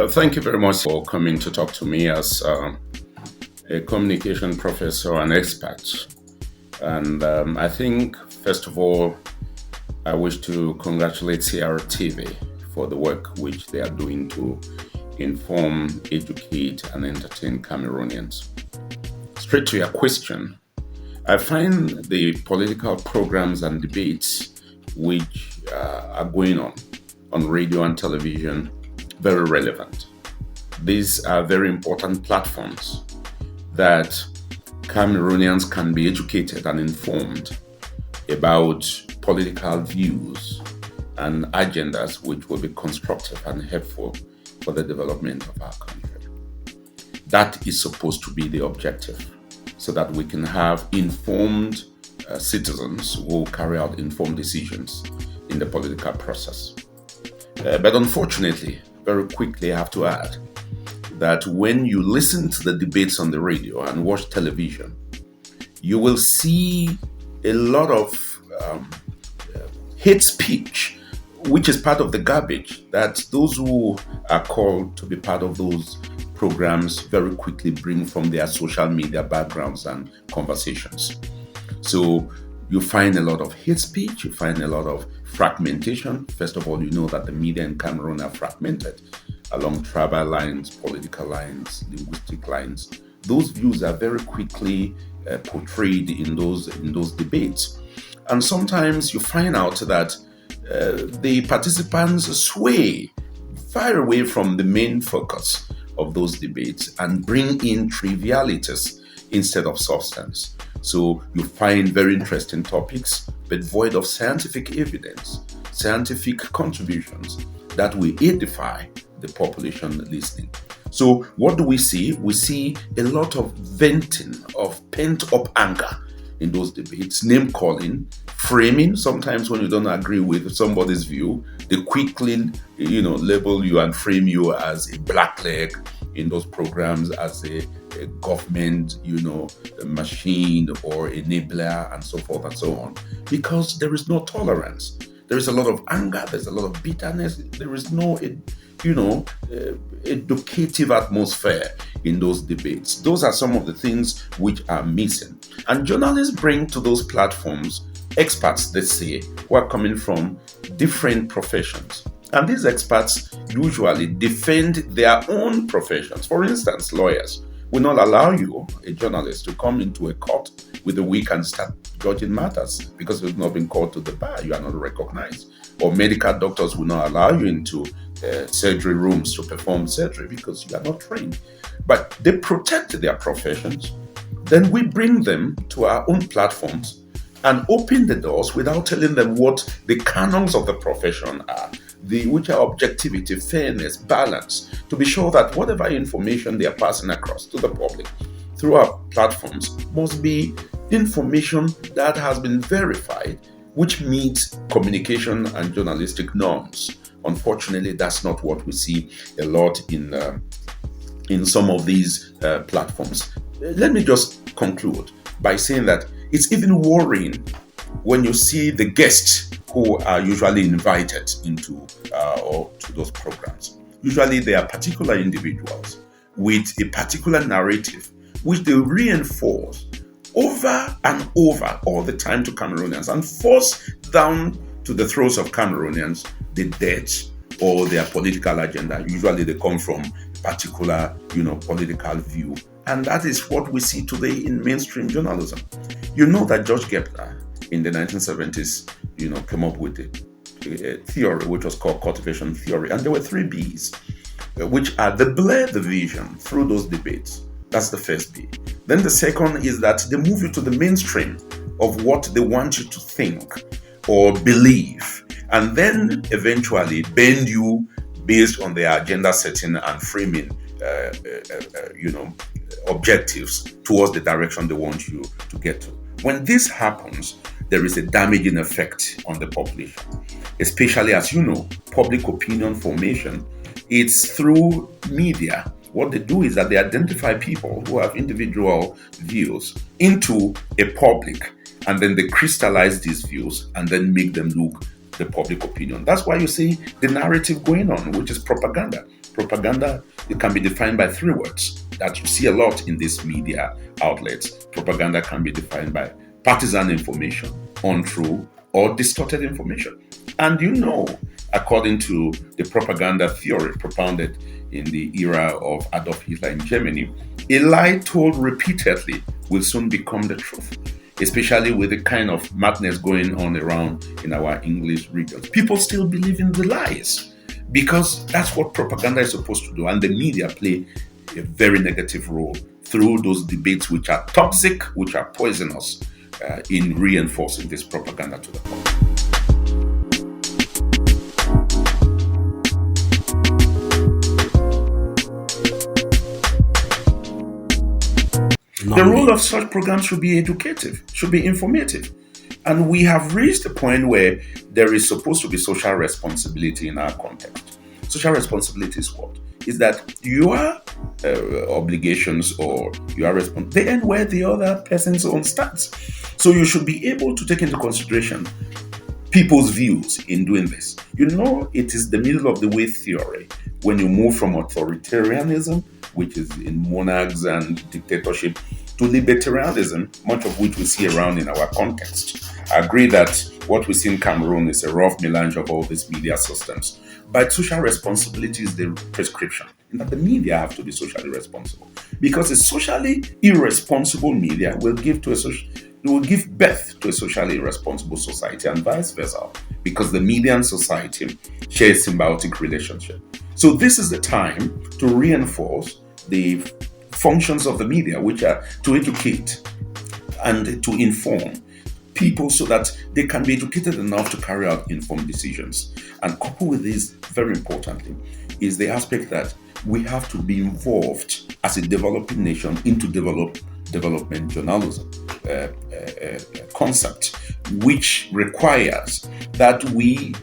Thank you very much for coming to talk to me as a communication professor and expert. And I think, first of all, I wish to congratulate CRTV for the work which they are doing to inform, educate, and entertain Cameroonians. Straight to your question, I find the political programs and debates which are going on radio and television very relevant. These are very important platforms that Cameroonians can be educated and informed about political views and agendas which will be constructive and helpful for the development of our country. That is supposed to be the objective, so that we can have informed citizens who carry out informed decisions in the political process. But unfortunately, very quickly I have to add that when you listen to the debates on the radio and watch television, you will see a lot of hate speech, which is part of the garbage that those who are called to be part of those programs very quickly bring from their social media backgrounds and conversations. So you find a lot of hate speech, you find a lot of fragmentation. First of all, you know that the media in Cameroon are fragmented along tribal lines, political lines, linguistic lines. Those views are very quickly portrayed in those debates. And sometimes you find out that the participants sway far away from the main focus of those debates and bring in trivialities instead of substance. So you find very interesting topics, but void of scientific evidence, scientific contributions that will edify the population listening. So what do we see? We see a lot of venting of pent-up anger in those debates, name-calling, framing. Sometimes when you don't agree with somebody's view, they quickly, label you and frame you as a blackleg in those programs, as a government, a machine or enabler, and so forth and so on. Because there is no tolerance. There is a lot of anger. There's a lot of bitterness. There is no, educative atmosphere in those debates. Those are some of the things which are missing. And journalists bring to those platforms experts, let's say, who are coming from different professions. And these experts usually defend their own professions. For instance, lawyers will not allow you, a journalist, to come into a court with a week and start judging matters because you've not been called to the bar, you are not recognized. Or medical doctors will not allow you into surgery rooms to perform surgery because you are not trained. But they protect their professions. Then we bring them to our own platforms and open the doors without telling them what the canons of the profession are, which are objectivity, fairness, balance, to be sure that whatever information they are passing across to the public through our platforms must be information that has been verified, which meets communication and journalistic norms. Unfortunately, that's not what we see a lot in some of these platforms. Let me just conclude by saying that it's even worrying when you see the guests who are usually invited into or to those programs. Usually they are particular individuals with a particular narrative which they reinforce over and over all the time to Cameroonians and force down to the throats of Cameroonians the debt or their political agenda. Usually they come from a particular, political view. And that is what we see today in mainstream journalism. You know that George Gepler in the 1970s, came up with a theory which was called cultivation theory. And there were 3 Bs, which are they blur the vision through those debates. That's the first B. Then the second is that they move you to the mainstream of what they want you to think or believe, and then eventually bend you based on their agenda setting and framing, objectives towards the direction they want you to get to. When this happens, there is a damaging effect on the population, especially as public opinion formation. It's through media. What they do is that they identify people who have individual views into a public, and then they crystallize these views and then make them look the public opinion. That's why you see the narrative going on, which is propaganda. Propaganda, it can be defined by three words that you see a lot in these media outlets. Propaganda can be defined by partisan information, untrue or distorted information. And according to the propaganda theory propounded in the era of Adolf Hitler in Germany, a lie told repeatedly will soon become the truth, especially with the kind of madness going on around in our English regions. People still believe in the lies because that's what propaganda is supposed to do, and the media play a very negative role through those debates which are toxic, which are poisonous, in reinforcing this propaganda to the public. The role of such programs should be educative, should be informative. And we have reached a point where there is supposed to be social responsibility in our context. Social responsibility is what? Is that your obligations or your responsibility, they end where the other person's own starts. So you should be able to take into consideration people's views in doing this. It is the middle of the way theory when you move from authoritarianism, which is in monarchs and dictatorship, to libertarianism, much of which we see around in our context. I agree that what we see in Cameroon is a rough melange of all these media systems. But social responsibility is the prescription, in that the media have to be socially responsible. Because a socially irresponsible media will give birth to a socially irresponsible society, and vice versa, because the media and society share a symbiotic relationship. So this is the time to reinforce the functions of the media, which are to educate and to inform people so that they can be educated enough to carry out informed decisions. And coupled with this, very importantly, is the aspect that we have to be involved as a developing nation into development journalism concept, which requires that we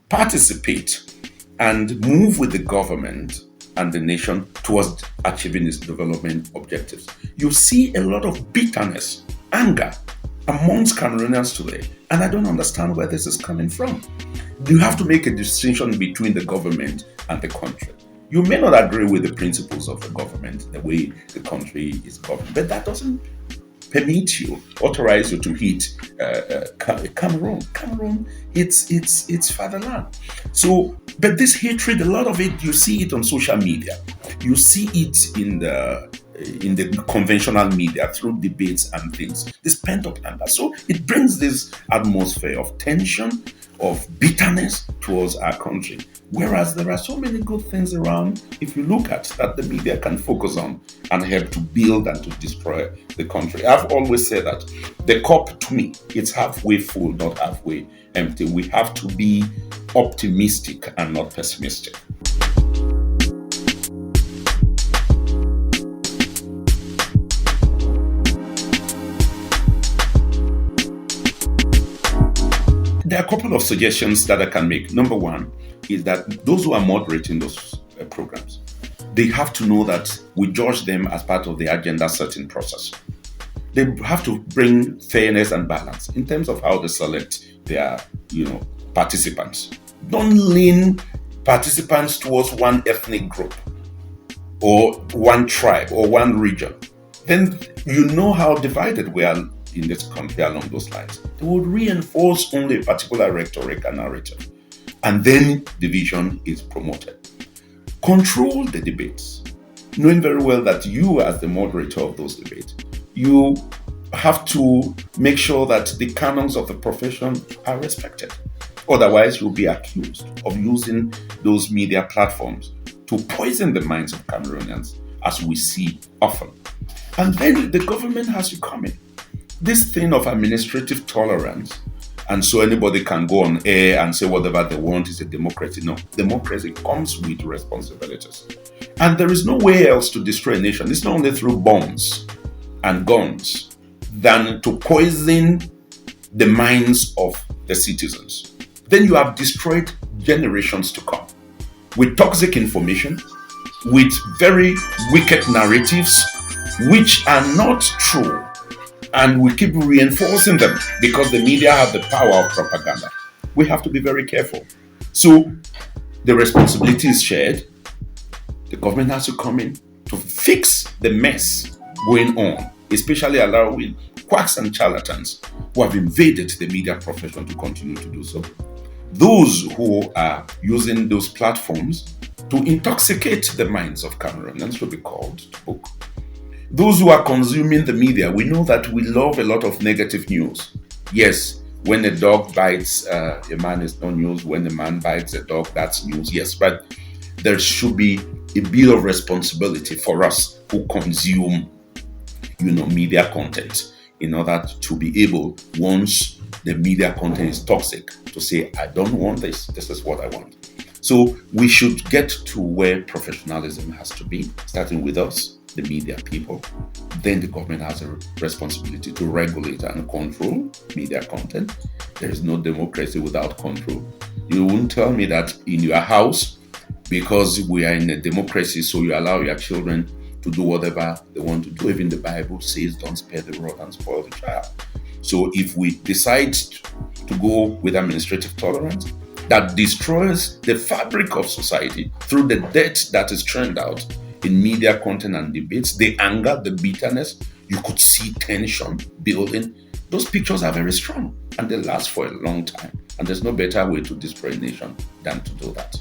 participate and move with the government and the nation towards achieving its development objectives. You see a lot of bitterness, anger amongst Cameroonians today, and I don't understand where this is coming from. You have to make a distinction between the government and the country. You may not agree with the principles of the government, the way the country is governed, but that doesn't permit you, authorize you to hit Cameroon. Cameroon, it's fatherland. So, but this hatred, a lot of it, you see it on social media. You see it in the conventional media through debates and things. This pent-up anger. So it brings this atmosphere of tension, of bitterness towards our country. Whereas there are so many good things around, if you look at that, the media can focus on and help to build and to destroy the country. I've always said that the cup, to me, it's halfway full, not halfway empty. We have to be optimistic and not pessimistic. There are a couple of suggestions that I can make. Number one is that those who are moderating those programs, they have to know that we judge them as part of the agenda setting process. They have to bring fairness and balance in terms of how they select their, participants. Don't lean participants towards one ethnic group or one tribe or one region. Then you know how divided we are in this country along those lines. They would reinforce only a particular rhetoric and narrative. And then division is promoted. Control the debates, knowing very well that you, as the moderator of those debates, you have to make sure that the canons of the profession are respected. Otherwise, you'll be accused of using those media platforms to poison the minds of Cameroonians, as we see often. And then the government has to come in. This thing of administrative tolerance, and so anybody can go on air and say whatever they want, is a democracy. No, democracy comes with responsibilities. And there is no way else to destroy a nation. It's not only through bombs and guns than to poison the minds of the citizens. Then you have destroyed generations to come with toxic information, with very wicked narratives, which are not true. And we keep reinforcing them because the media have the power of propaganda. We have to be very careful. So the responsibility is shared. The government has to come in to fix the mess going on, especially allowing quacks and charlatans who have invaded the media profession to continue to do so. Those who are using those platforms to intoxicate the minds of Cameroonians should be called to book. Those who are consuming the media, we know that we love a lot of negative news. Yes, when a dog bites a man, it's no news. When a man bites a dog, that's news. Yes, but there should be a bit of responsibility for us who consume, media content, in order to be able, once the media content is toxic, to say, I don't want this. This is what I want. So we should get to where professionalism has to be, starting with us, the media people. Then the government has a responsibility to regulate and control media content. There is no democracy without control. You won't tell me that in your house, because we are in a democracy, so you allow your children to do whatever they want to do. Even the Bible says, don't spare the rod and spoil the child. So if we decide to go with administrative tolerance, that destroys the fabric of society through the debt that is churned out in media content and debates, the anger, the bitterness, you could see tension building. Those pictures are very strong and they last for a long time. And there's no better way to destroy a nation than to do that.